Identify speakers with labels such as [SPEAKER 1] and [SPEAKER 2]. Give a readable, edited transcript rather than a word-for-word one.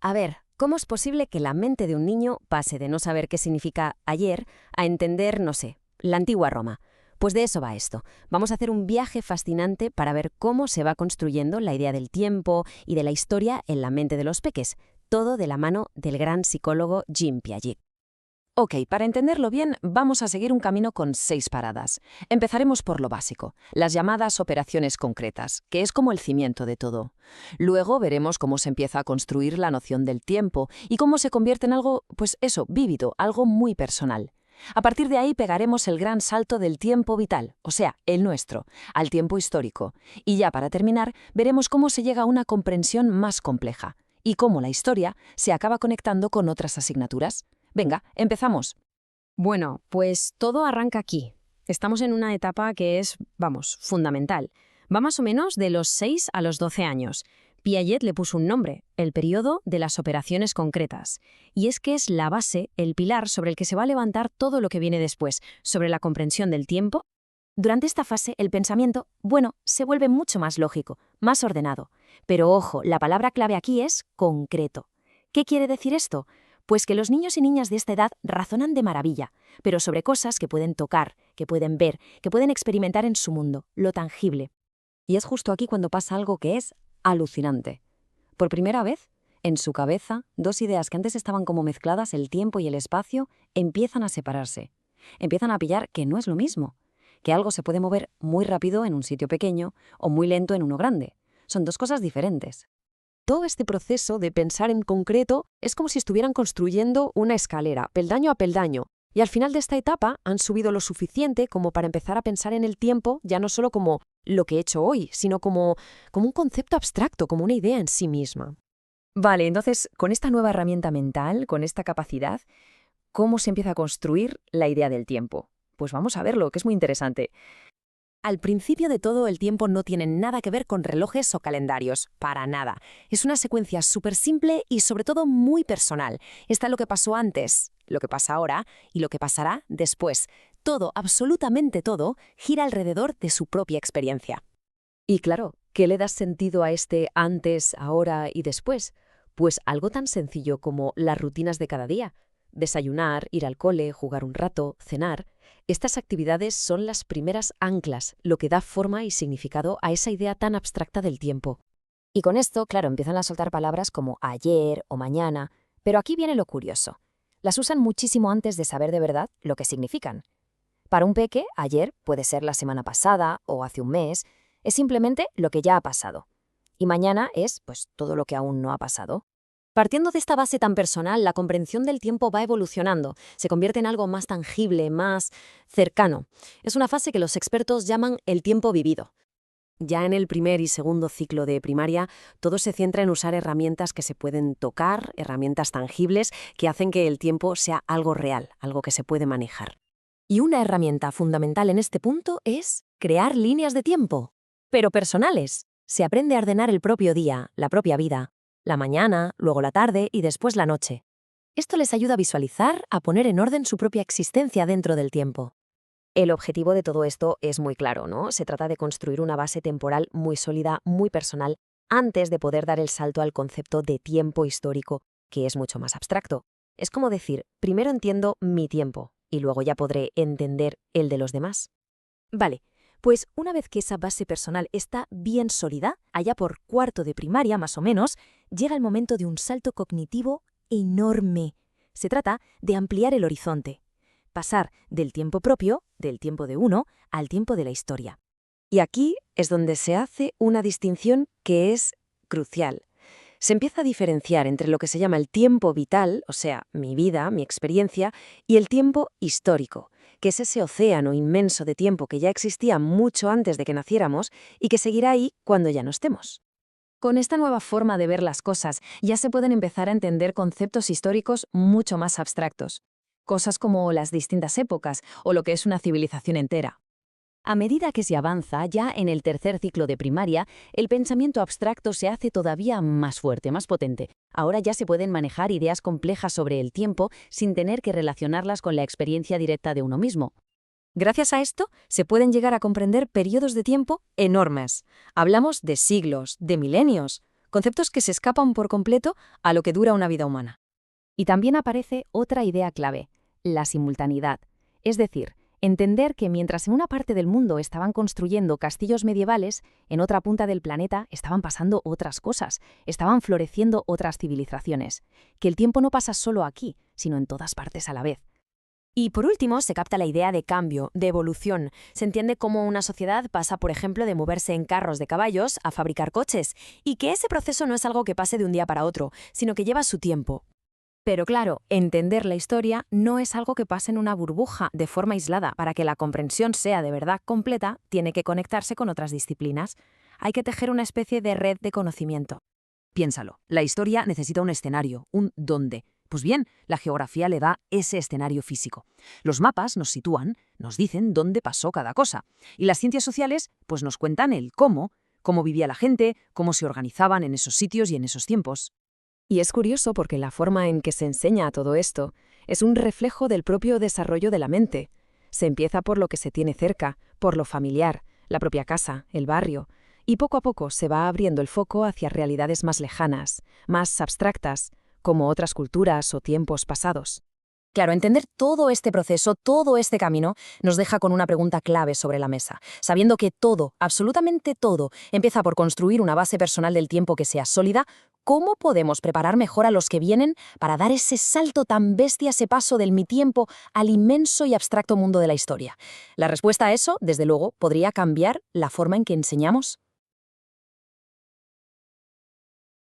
[SPEAKER 1] A ver, ¿cómo es posible que la mente de un niño pase de no saber qué significa ayer a entender, no sé, la antigua Roma? Pues de eso va esto. Vamos a hacer un viaje fascinante para ver cómo se va construyendo la idea del tiempo y de la historia en la mente de los peques, todo de la mano del gran psicólogo Jean Piaget.
[SPEAKER 2] Ok, para entenderlo bien, vamos a seguir un camino con 6 paradas. Empezaremos por lo básico, las llamadas operaciones concretas, que es como el cimiento de todo. Luego veremos cómo se empieza a construir la noción del tiempo y cómo se convierte en algo, pues eso, vívido, algo muy personal. A partir de ahí pegaremos el gran salto del tiempo vital, o sea, el nuestro, al tiempo histórico. Y ya para terminar, veremos cómo se llega a una comprensión más compleja y cómo la historia se acaba conectando con otras asignaturas. Venga, empezamos.
[SPEAKER 1] Bueno, pues todo arranca aquí. Estamos en una etapa que es, vamos, fundamental. Va más o menos de los 6 a los 12 años. Piaget le puso un nombre, el periodo de las operaciones concretas. Y es que es la base, el pilar sobre el que se va a levantar todo lo que viene después, sobre la comprensión del tiempo. Durante esta fase, el pensamiento, bueno, se vuelve mucho más lógico, más ordenado. Pero ojo, la palabra clave aquí es concreto. ¿Qué quiere decir esto? Pues que los niños y niñas de esta edad razonan de maravilla, pero sobre cosas que pueden tocar, que pueden ver, que pueden experimentar en su mundo, lo tangible.
[SPEAKER 2] Y es justo aquí cuando pasa algo que es alucinante. Por primera vez, en su cabeza, dos ideas que antes estaban como mezcladas, el tiempo y el espacio, empiezan a separarse. Empiezan a pillar que no es lo mismo, que algo se puede mover muy rápido en un sitio pequeño o muy lento en uno grande. Son dos cosas diferentes.
[SPEAKER 3] Todo este proceso de pensar en concreto es como si estuvieran construyendo una escalera, peldaño a peldaño, y al final de esta etapa han subido lo suficiente como para empezar a pensar en el tiempo ya no solo como lo que he hecho hoy, sino como un concepto abstracto, como una idea en sí misma.
[SPEAKER 2] Vale, entonces, con esta nueva herramienta mental, con esta capacidad, ¿cómo se empieza a construir la idea del tiempo? Pues vamos a verlo, que es muy interesante.
[SPEAKER 1] Al principio de todo, el tiempo no tiene nada que ver con relojes o calendarios, para nada. Es una secuencia súper simple y sobre todo muy personal. Está lo que pasó antes, lo que pasa ahora y lo que pasará después. Todo, absolutamente todo, gira alrededor de su propia experiencia.
[SPEAKER 3] Y claro, ¿qué le da sentido a este antes, ahora y después? Pues algo tan sencillo como las rutinas de cada día. Desayunar, ir al cole, jugar un rato, cenar. Estas actividades son las primeras anclas, lo que da forma y significado a esa idea tan abstracta del tiempo.
[SPEAKER 1] Y con esto, claro, empiezan a soltar palabras como ayer o mañana, pero aquí viene lo curioso. Las usan muchísimo antes de saber de verdad lo que significan. Para un peque, ayer puede ser la semana pasada o hace un mes, es simplemente lo que ya ha pasado. Y mañana es, pues, todo lo que aún no ha pasado. Partiendo de esta base tan personal, la comprensión del tiempo va evolucionando, se convierte en algo más tangible, más cercano. Es una fase que los expertos llaman el tiempo vivido. Ya en el primer y segundo ciclo de primaria, todo se centra en usar herramientas que se pueden tocar, herramientas tangibles que hacen que el tiempo sea algo real, algo que se puede manejar. Y una herramienta fundamental en este punto es crear líneas de tiempo, pero personales. Se aprende a ordenar el propio día, la propia vida, la mañana, luego la tarde y después la noche. Esto les ayuda a visualizar, a poner en orden su propia existencia dentro del tiempo. El objetivo de todo esto es muy claro, ¿no? Se trata de construir una base temporal muy sólida, muy personal, antes de poder dar el salto al concepto de tiempo histórico, que es mucho más abstracto. Es como decir, primero entiendo mi tiempo y luego ya podré entender el de los demás. Vale, pues una vez que esa base personal está bien sólida, allá por cuarto de primaria más o menos, llega el momento de un salto cognitivo enorme. Se trata de ampliar el horizonte. Pasar del tiempo propio, del tiempo de uno, al tiempo de la historia.
[SPEAKER 3] Y aquí es donde se hace una distinción que es crucial. Se empieza a diferenciar entre lo que se llama el tiempo vital, o sea, mi vida, mi experiencia, y el tiempo histórico, que es ese océano inmenso de tiempo que ya existía mucho antes de que naciéramos y que seguirá ahí cuando ya no estemos.
[SPEAKER 1] Con esta nueva forma de ver las cosas, ya se pueden empezar a entender conceptos históricos mucho más abstractos. Cosas como las distintas épocas o lo que es una civilización entera. A medida que se avanza, ya en el tercer ciclo de primaria, el pensamiento abstracto se hace todavía más fuerte, más potente. Ahora ya se pueden manejar ideas complejas sobre el tiempo sin tener que relacionarlas con la experiencia directa de uno mismo. Gracias a esto, se pueden llegar a comprender periodos de tiempo enormes. Hablamos de siglos, de milenios.
[SPEAKER 3] conceptos que se escapan por completo a lo que dura una vida humana.
[SPEAKER 1] Y también aparece otra idea clave, la simultaneidad. Es decir, entender que mientras en una parte del mundo estaban construyendo castillos medievales, en otra punta del planeta estaban pasando otras cosas, estaban floreciendo otras civilizaciones. Que el tiempo no pasa solo aquí, sino en todas partes a la vez.
[SPEAKER 3] Y por último, se capta la idea de cambio, de evolución. Se entiende cómo una sociedad pasa, por ejemplo, de moverse en carros de caballos a fabricar coches, y que ese proceso no es algo que pase de un día para otro, sino que lleva su tiempo. Pero claro, entender la historia no es algo que pase en una burbuja de forma aislada. Para que la comprensión sea de verdad completa, tiene que conectarse con otras disciplinas. Hay que tejer una especie de red de conocimiento.
[SPEAKER 2] Piénsalo, la historia necesita un escenario, un dónde. Pues bien, la geografía le da ese escenario físico. Los mapas nos sitúan, nos dicen dónde pasó cada cosa. Y las ciencias sociales, pues nos cuentan el cómo vivía la gente, cómo se organizaban en esos sitios y en esos tiempos.
[SPEAKER 3] Y es curioso porque la forma en que se enseña todo esto es un reflejo del propio desarrollo de la mente. Se empieza por lo que se tiene cerca, por lo familiar, la propia casa, el barrio, y poco a poco se va abriendo el foco hacia realidades más lejanas, más abstractas, como otras culturas o tiempos pasados. Claro, entender todo este proceso, todo este camino, nos deja con una pregunta clave sobre la mesa. Sabiendo que todo, absolutamente todo, empieza por construir una base personal del tiempo que sea sólida, ¿cómo podemos preparar mejor a los que vienen para dar ese salto tan bestia, ese paso del mi tiempo al inmenso y abstracto mundo de la historia? La respuesta a eso, desde luego, podría cambiar la forma en que enseñamos.